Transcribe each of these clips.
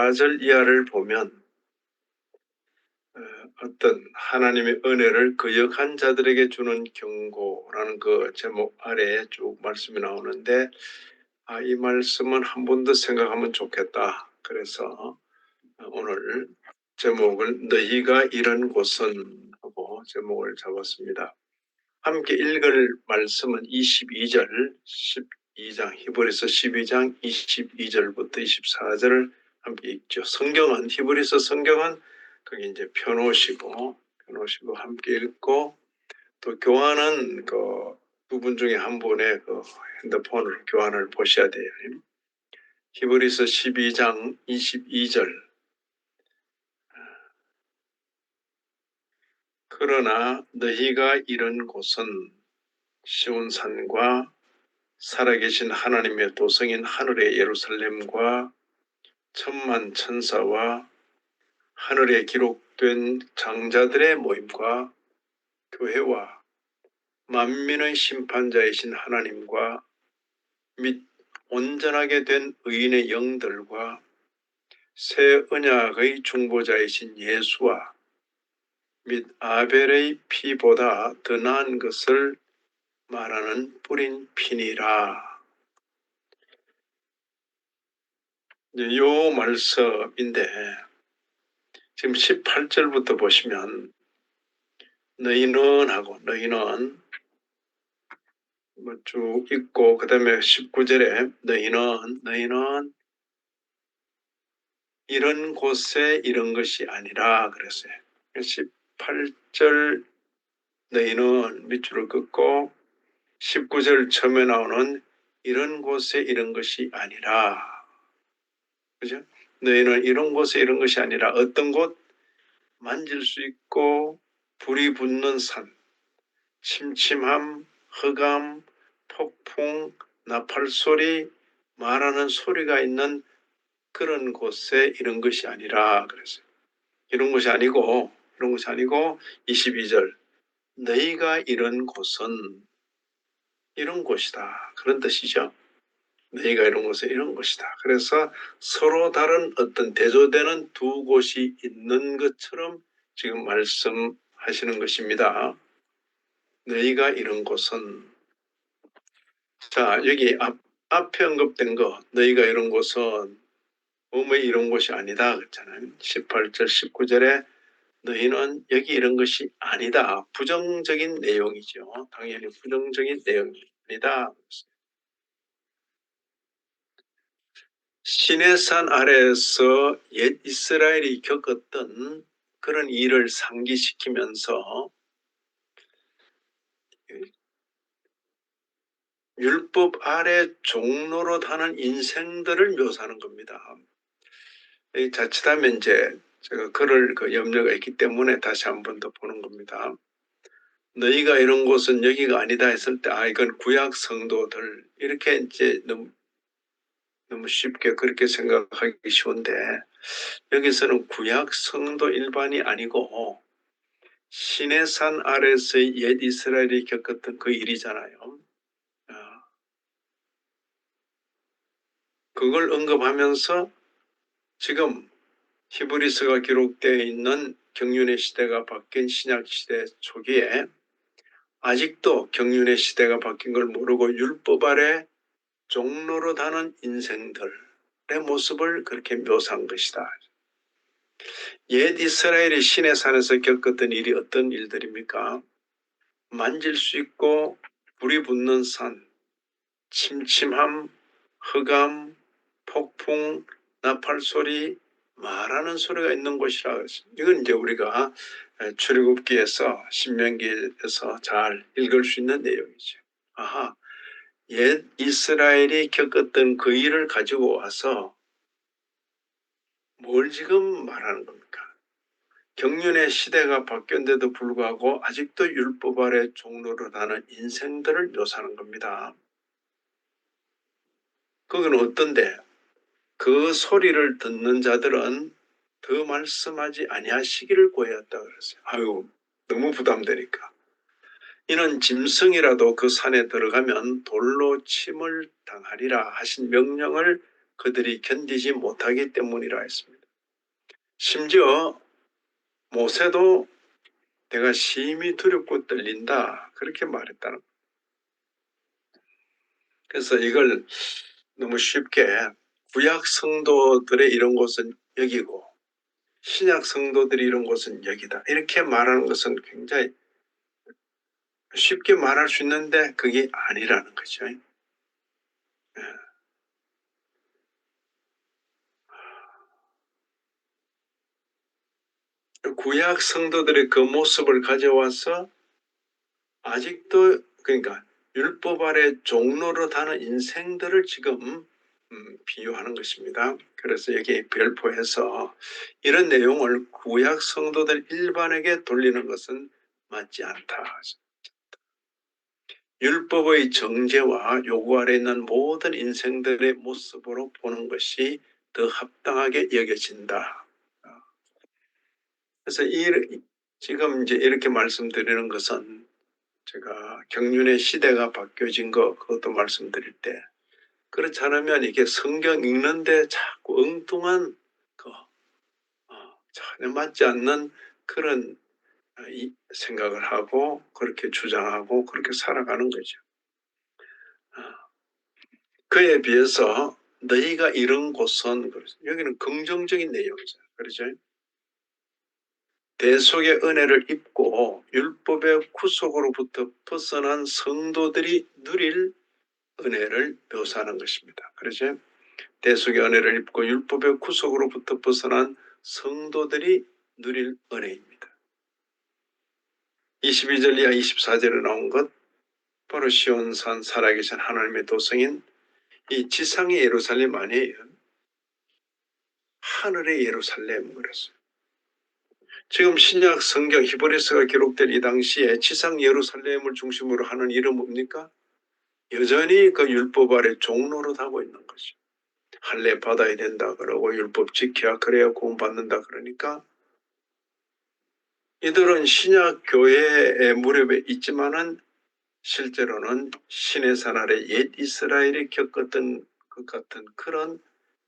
4절 이하를 보면 어떤 하나님의 은혜를 거역한 자들에게 주는 경고라는 그 제목 아래에 쭉 말씀이 나오는데, 이 말씀은 한 번 더 생각하면 좋겠다. 그래서 오늘 제목을 너희가 이런 곳은 하고 제목을 잡았습니다. 함께 읽을 말씀은 22절, 12장, 히브리서 12장 22절부터 24절을 함께 읽죠. 성경은, 히브리서 성경은 거기 이제 펴놓으시고 함께 읽고, 또 교환은 그 두 분 중에 한 분의 그 핸드폰으로 교환을 보셔야 돼요. 히브리서 12장 22절. 그러나 너희가 이런 곳은 시온산과 살아계신 하나님의 도성인 하늘의 예루살렘과 천만 천사와 하늘에 기록된 장자들의 모임과 교회와 만민의 심판자이신 하나님과 및 온전하게 된 의인의 영들과 새 언약의 중보자이신 예수와 및 아벨의 피보다 더 나은 것을 말하는 뿌린 피니라. 요 말씀인데 지금 18절부터 보시면 너희는 하고 너희는 쭉 있고, 그 다음에 19절에 너희는 이런 곳에 이런 것이 아니라 그랬어요. 18절 너희는 밑줄을 긋고 19절 처음에 나오는 이런 곳에 이런 것이 아니라, 그죠? 너희는 이런 곳에 이런 것이 아니라 어떤 곳? 만질 수 있고 불이 붙는 산, 침침함, 흑암, 폭풍, 나팔소리, 말하는 소리가 있는 그런 곳에 이런 것이 아니라 그랬어요. 이런 것이 아니고 22절 너희가 이런 곳은 이런 곳이다, 그런 뜻이죠. 너희가 이런 곳은 이런 곳이다. 그래서 서로 다른 어떤 대조되는 두 곳이 있는 것처럼 지금 말씀하시는 것입니다. 너희가 이런 곳은, 자, 여기 앞에 언급된 거 너희가 이런 곳은 몸의 이런 곳이 아니다 그랬잖아요. 18절 19절에 너희는 여기 이런 것이 아니다. 부정적인 내용이죠. 당연히 부정적인 내용입니다. 시내산 아래에서 옛 이스라엘이 겪었던 그런 일을 상기시키면서 율법 아래 종로로 타는 인생들을 묘사하는 겁니다. 자칫하면 이제 제가 그럴 그 염려가 있기 때문에 다시 한 번 더 보는 겁니다. 너희가 이런 곳은 여기가 아니다 했을 때, 이건 구약 성도들, 이렇게 이제 너무 쉽게 그렇게 생각하기 쉬운데, 여기서는 구약 성도 일반이 아니고 시내산 아래서의 옛 이스라엘이 겪었던 그 일이잖아요. 그걸 언급하면서 지금 히브리서가 기록되어 있는 경륜의 시대가 바뀐 신약 시대 초기에 아직도 경륜의 시대가 바뀐 걸 모르고 율법 아래 종로로 다는 인생들의 모습을 그렇게 묘사한 것이다. 옛 이스라엘이 시내산에서 겪었던 일이 어떤 일들입니까? 만질 수 있고 불이 붙는 산, 침침함, 흑암, 폭풍, 나팔소리, 말하는 소리가 있는 곳이라 그랬습니다. 이건 이제 우리가 출애굽기에서 신명기에서 잘 읽을 수 있는 내용이죠. 옛 이스라엘이 겪었던 그 일을 가지고 와서 뭘 지금 말하는 겁니까? 경륜의 시대가 바뀌었는데도 불구하고 아직도 율법 아래 종로로 가는 인생들을 묘사하는 겁니다. 그건 어떤데? 그 소리를 듣는 자들은 더 말씀하지 아니하시기를 구하였다 그랬어요. 너무 부담되니까. 이는 짐승이라도 그 산에 들어가면 돌로 침을 당하리라 하신 명령을 그들이 견디지 못하기 때문이라 했습니다. 심지어 모세도 내가 심히 두렵고 떨린다 그렇게 말했다는 거예요. 그래서 이걸 너무 쉽게 구약 성도들의 이런 것은 여기고 신약 성도들이 이런 것은 여기다 이렇게 말하는 것은 굉장히 쉽게 말할 수 있는데 그게 아니라는 거죠. 구약 성도들의 그 모습을 가져와서 아직도 그러니까 율법 아래 종로로 다는 인생들을 지금 비유하는 것입니다. 그래서 여기 별표해서 이런 내용을 구약 성도들 일반에게 돌리는 것은 맞지 않다. 율법의 정죄와 요구 아래 있는 모든 인생들의 모습으로 보는 것이 더 합당하게 여겨진다. 그래서 지금 이제 이렇게 말씀드리는 것은 제가 경륜의 시대가 바뀌어진 거 그것도 말씀드릴 때 그렇지 않으면 이게 성경 읽는데 자꾸 엉뚱한 전혀 맞지 않는 그런 생각을 하고 그렇게 주장하고 그렇게 살아가는 거죠. 그에 비해서 너희가 이런 곳은 여기는 긍정적인 내용이죠. 그렇죠? 대속의 은혜를 입고 율법의 구속으로부터 벗어난 성도들이 누릴 은혜를 묘사하는 것입니다. 그렇죠? 대속의 은혜를 입고 율법의 구속으로부터 벗어난 성도들이 누릴 은혜입니다. 22절 이하 24절에 나온 것 바로 시온산 살아계신 하나님의 도성인 이 지상의 예루살렘 아니에요. 하늘의 예루살렘 그랬어요. 지금 신약 성경 히브리서가 기록될 이 당시에 지상 예루살렘을 중심으로 하는 일은 뭡니까? 여전히 그 율법 아래 종로로 하고 있는 거죠. 할례 받아야 된다 그러고 율법 지켜야 그래야 구원받는다 그러니까 이들은 신약 교회의 무렵에 있지만은 실제로는 시내산 아래 옛 이스라엘이 겪었던 것 같은 그런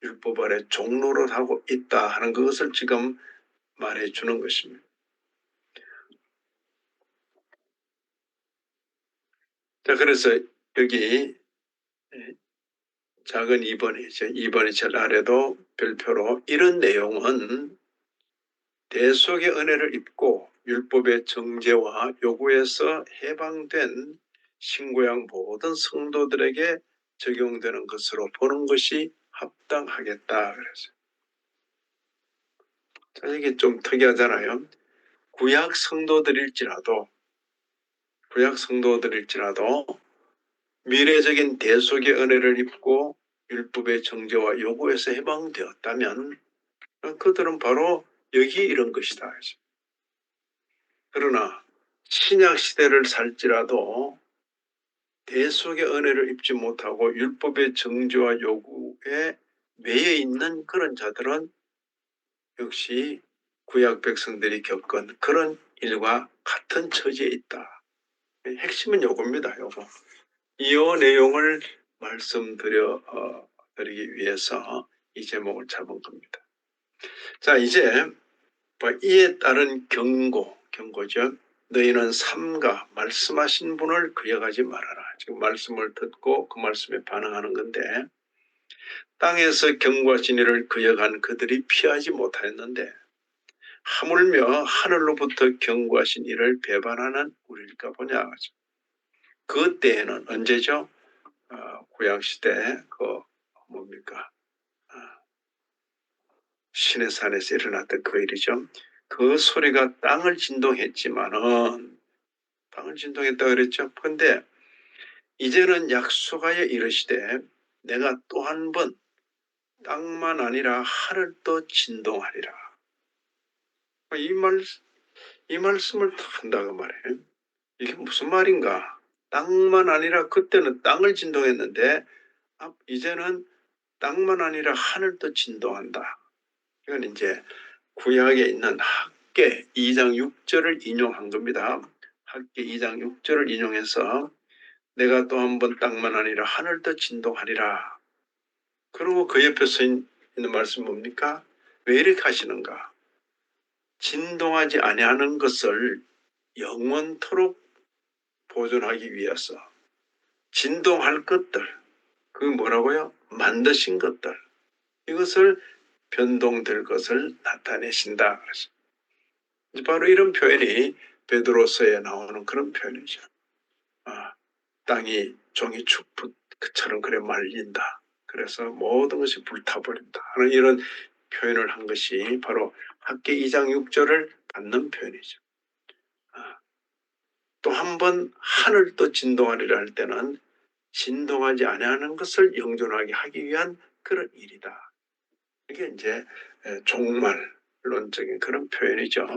율법 아래 종로를 하고 있다 하는 것을 지금 말해주는 것입니다. 자, 그래서 여기 작은 2번이죠. 2번이 절 아래도 별표로 이런 내용은 대속의 은혜를 입고 율법의 정죄와 요구에서 해방된 신구약 모든 성도들에게 적용되는 것으로 보는 것이 합당하겠다. 그래서 자, 이게 좀 특이하잖아요. 구약 성도들일지라도 미래적인 대속의 은혜를 입고 율법의 정죄와 요구에서 해방되었다면 그들은 바로 여기 이런 것이다. 그러나 신약 시대를 살지라도 대속의 은혜를 입지 못하고 율법의 정죄와 요구에 매여 있는 그런 자들은 역시 구약 백성들이 겪은 그런 일과 같은 처지에 있다. 핵심은 요겁니다. 요거. 이 내용을 말씀드리기 위해서 이 제목을 잡은 겁니다. 자, 이제 이에 따른 경고죠. 너희는 삼가 말씀하신 분을 그려가지 말아라. 지금 말씀을 듣고 그 말씀에 반응하는 건데 땅에서 경고하신 이를 그려간 그들이 피하지 못하였는데 하물며 하늘로부터 경고하신 이를 배반하는 우리일까 보냐. 그 때에는 언제죠? 구약시대 뭡니까? 시내산에서 일어났던 그 일이죠. 그 소리가 땅을 진동했지만은 땅을 진동했다 그랬죠. 그런데 이제는 약속하여 이르시되 내가 또 한 번 땅만 아니라 하늘도 진동하리라. 이 말씀을 한다고 말해요. 이게 무슨 말인가? 땅만 아니라 그때는 땅을 진동했는데 이제는 땅만 아니라 하늘도 진동한다. 이건 이제 구약에 있는 학계 2장 6절을 인용한 겁니다. 학계 2장 6절을 인용해서 내가 또 한 번 땅만 아니라 하늘도 진동하리라. 그리고 그 옆에 서 있는 말씀 뭡니까? 왜 이렇게 하시는가? 진동하지 아니하는 것을 영원토록 보존하기 위해서 진동할 것들, 그 뭐라고요? 만드신 것들, 이것을 변동될 것을 나타내신다. 바로 이런 표현이 베드로서에 나오는 그런 표현이죠. 땅이 종이 축처럼 그래 말린다. 그래서 모든 것이 불타버린다 하는 이런 표현을 한 것이 바로 학기 2장 6절을 받는 표현이죠. 또 한 번 하늘도 진동하리라 할 때는 진동하지 아니하는 것을 영존하게 하기 위한 그런 일이다. 이게 이제 종말론적인 그런 표현이죠.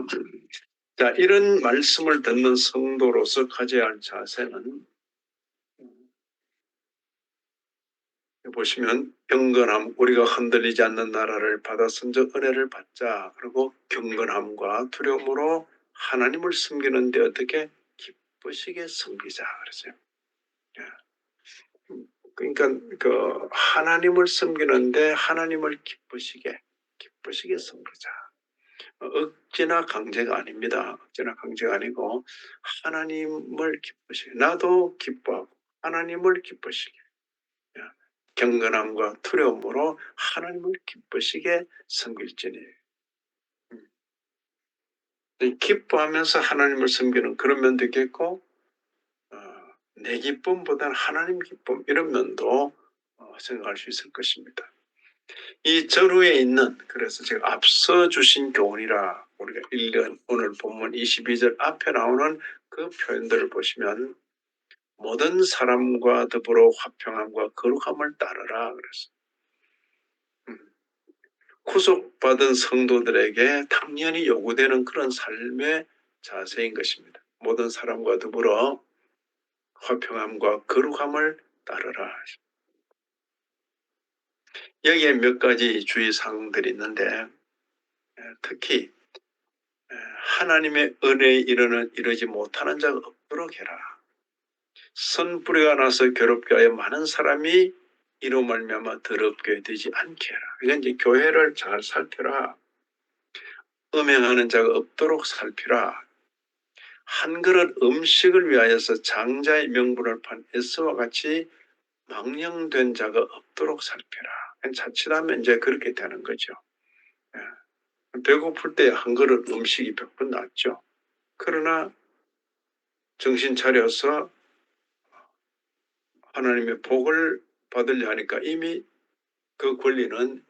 자, 이런 말씀을 듣는 성도로서 가져야 할 자세는 보시면 경건함, 우리가 흔들리지 않는 나라를 받아 선적 은혜를 받자. 그리고 경건함과 두려움으로 하나님을 섬기는데 어떻게 기쁘시게 섬기자 그랬어요. 그러니까 그 하나님을 섬기는데 하나님을 기쁘시게 섬기자. 억지나 강제가 아닙니다. 억지나 강제가 아니고 하나님을 기쁘시게, 나도 기뻐하고 하나님을 기쁘시게, 경건함과 두려움으로 하나님을 기쁘시게 섬길지니. 기뻐하면서 하나님을 섬기는 그런 면도 있겠고, 내 기쁨보다는 하나님 기쁨, 이런 면도 생각할 수 있을 것입니다. 이 전후에 있는, 그래서 제가 앞서 주신 교훈이라 우리가 읽은 오늘 본문 22절 앞에 나오는 그 표현들을 보시면 모든 사람과 더불어 화평함과 거룩함을 따르라 그랬어요. 구속받은 성도들에게 당연히 요구되는 그런 삶의 자세인 것입니다. 모든 사람과 더불어 화평함과 거룩함을 따르라. 여기에 몇 가지 주의사항들이 있는데, 특히 하나님의 은혜에 이르지 못하는 자가 없도록 해라. 선뿌리가 나서 괴롭게 하여 많은 사람이 이로 말미암아 더럽게 되지 않게 해라. 이건 이제 교회를 잘 살펴라. 음행하는 자가 없도록 살피라. 한 그릇 음식을 위하여서 장자의 명분을 판 에스와 같이 망령된 자가 없도록 살피라. 자칫하면 이제 그렇게 되는 거죠. 배고플 때 한 그릇 음식이 100번 낫죠. 그러나 정신 차려서 하나님의 복을 받으려 하니까 이미 그 권리는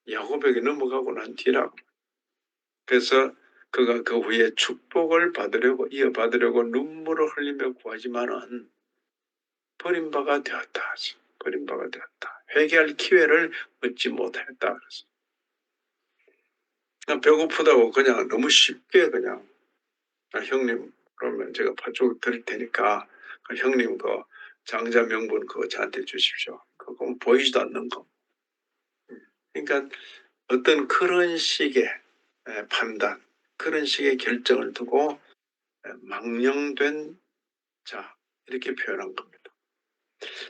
야곱에게 넘어가고 난 뒤라고. 그래서 그가 그 후에 축복을 받으려고 이어받으려고 눈물을 흘리며 구하지만은 버림바가 되었다. 버림바가 되었다. 회개할 기회를 얻지 못했다. 그래서 배고프다고 그냥 너무 쉽게 그냥 형님 그러면 제가 팥죽 드릴 테니까 형님 그 장자 명분 그거 저한테 주십시오. 그건 보이지도 않는 거. 그러니까 어떤 그런 식의 판단, 그런 식의 결정을 두고 망령된 자 이렇게 표현한 겁니다.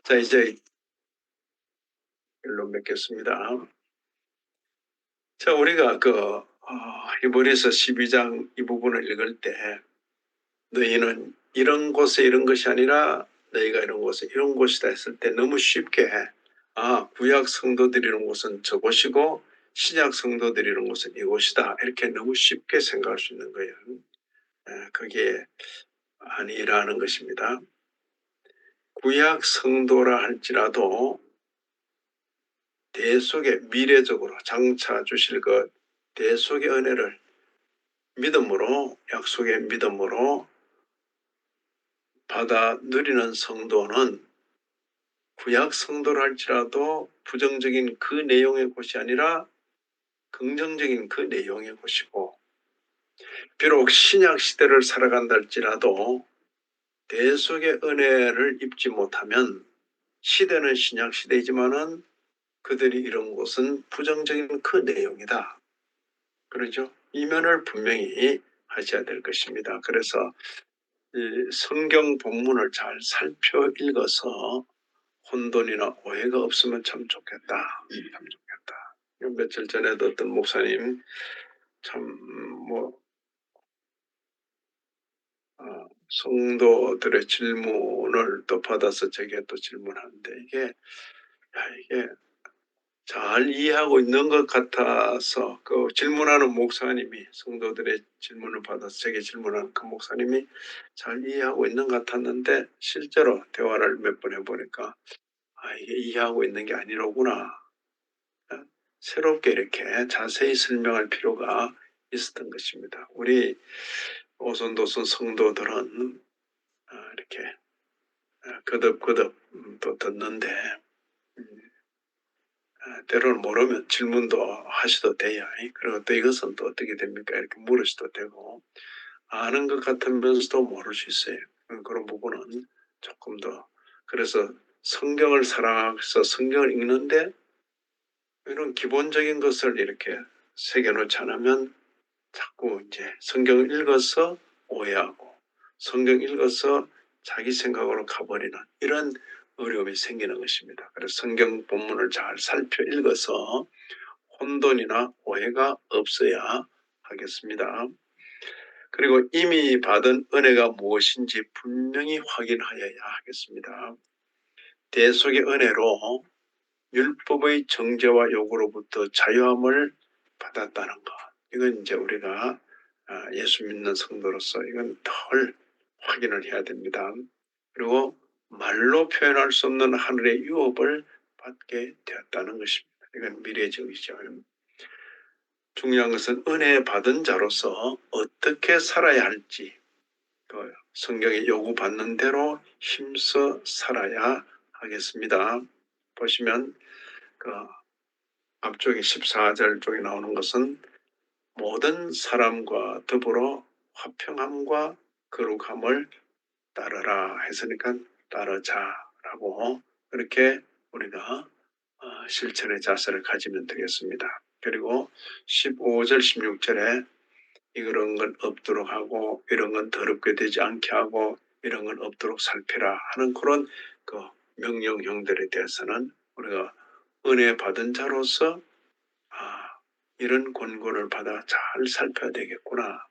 자, 이제 결론 맺겠습니다. 자, 우리가 히브리서 12장 이 부분을 읽을 때 너희는 이런 곳에 이런 것이 아니라 너희가 이런 곳에 이런 곳이다 했을 때 너무 쉽게 구약 성도들이 이런 곳은 저곳이고 신약 성도들이 이런 곳은 이곳이다 이렇게 너무 쉽게 생각할 수 있는 거예요. 그게 아니라는 것입니다. 구약 성도라 할지라도 대속의 미래적으로 장차 주실 것 대속의 은혜를 믿음으로 약속의 믿음으로 받아 누리는 성도는 구약 성도라 할지라도 부정적인 그 내용의 곳이 아니라 긍정적인 그 내용의 곳이고 비록 신약 시대를 살아간다 할지라도 대속의 은혜를 입지 못하면 시대는 신약 시대이지만은 그들이 이런 곳은 부정적인 그 내용이다. 그러죠? 이면을 분명히 하셔야 될 것입니다. 그래서 이 성경 본문을 잘 살펴 읽어서 혼돈이나 오해가 없으면 참 좋겠다. 참 좋겠다. 며칠 전에도 어떤 목사님 참뭐 성도들의 질문을 또 받아서 제게 또 질문하는데 이게 잘 이해하고 있는 것 같아서 그 질문하는 목사님이 성도들의 질문을 받아서 제게 질문하는 그 목사님이 잘 이해하고 있는 것 같았는데 실제로 대화를 몇 번 해보니까 이게 이해하고 있는 게 아니로구나. 새롭게 이렇게 자세히 설명할 필요가 있었던 것입니다. 우리 오손도손 성도들은 이렇게 거듭거듭 또 듣는데 때로는 모르면 질문도 하셔도 돼요. 그리고 또 이것은 또 어떻게 됩니까? 이렇게 물으셔도 되고 아는 것 같으면서도 모를 수 있어요. 그런 부분은 조금 더 그래서 성경을 사랑해서 성경을 읽는데 이런 기본적인 것을 이렇게 새겨놓지 않으면 자꾸 이제 성경을 읽어서 오해하고 성경 읽어서 자기 생각으로 가버리는 이런 어려움이 생기는 것입니다. 그래서 성경 본문을 잘 살펴 읽어서 혼돈이나 오해가 없어야 하겠습니다. 그리고 이미 받은 은혜가 무엇인지 분명히 확인하여야 하겠습니다. 대속의 은혜로 율법의 정죄와 요구로부터 자유함을 받았다는 것. 이건 이제 우리가 예수 믿는 성도로서 이건 덜 확인을 해야 됩니다. 그리고 말로 표현할 수 없는 하늘의 유업을 받게 되었다는 것입니다. 이건 미래적이죠. 중요한 것은 은혜 받은 자로서 어떻게 살아야 할지 그 성경에 요구받는 대로 힘써 살아야 하겠습니다. 보시면 그 앞쪽에 14절 쪽에 나오는 것은 모든 사람과 더불어 화평함과 거룩함을 따르라 했으니까 따르자라고 그렇게 우리가 실천의 자세를 가지면 되겠습니다. 그리고 15절 16절에 이런 건 없도록 하고 이런 건 더럽게 되지 않게 하고 이런 건 없도록 살피라 하는 그런 그 명령형들에 대해서는 우리가 은혜 받은 자로서 이런 권고를 받아 잘 살펴야 되겠구나.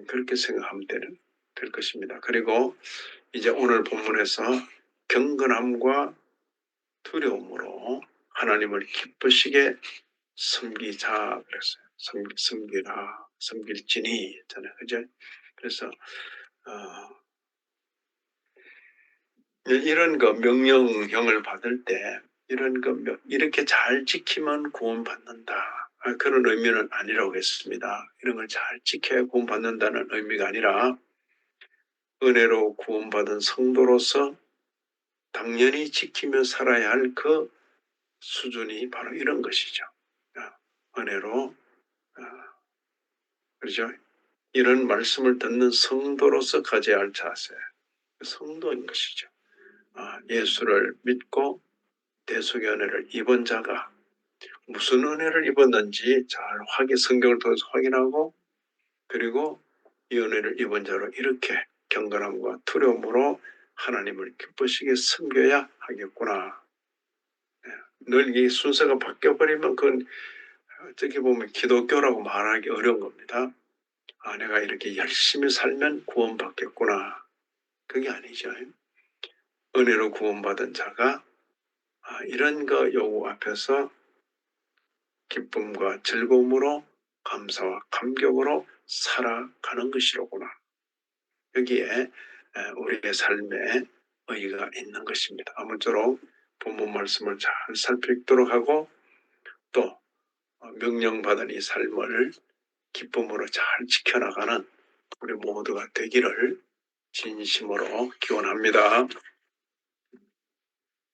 그렇게 생각하면 될 것입니다. 그리고 이제 오늘 본문에서 경건함과 두려움으로 하나님을 기쁘시게 섬기자 그랬어요. 섬기라, 섬길지니 했잖아요. 그죠? 그래서 이런 거 명령형을 받을 때 이런 거 이렇게 잘 지키면 구원받는다. 그런 의미는 아니라고 했습니다. 이런 걸 잘 지켜야 구원받는다는 의미가 아니라 은혜로 구원받은 성도로서 당연히 지키며 살아야 할 그 수준이 바로 이런 것이죠. 은혜로 그렇죠? 이런 말씀을 듣는 성도로서 가져야 할 자세, 성도인 것이죠. 예수를 믿고 대속의 은혜를 입은 자가 무슨 은혜를 입었는지 잘 성경을 통해서 확인하고 그리고 이 은혜를 입은 자로 이렇게 경건함과 두려움으로 하나님을 기쁘시게 섬겨야 하겠구나. 늘 이 순서가 바뀌어버리면 그건 어떻게 보면 기독교라고 말하기 어려운 겁니다. 내가 이렇게 열심히 살면 구원받겠구나. 그게 아니죠. 은혜로 구원받은 자가 이런 거 요구 앞에서 기쁨과 즐거움으로 감사와 감격으로 살아가는 것이로구나. 여기에 우리의 삶에 의의가 있는 것입니다. 아무쪼록 본문 말씀을 잘 살피도록 하고 또 명령받은 이 삶을 기쁨으로 잘 지켜나가는 우리 모두가 되기를 진심으로 기원합니다.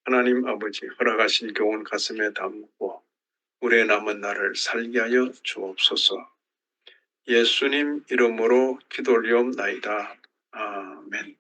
하나님 아버지 허락하신 교훈 가슴에 담고 우리의 남은 날을 살게 하여 주옵소서. 예수님 이름으로 기도리옵나이다. 아멘.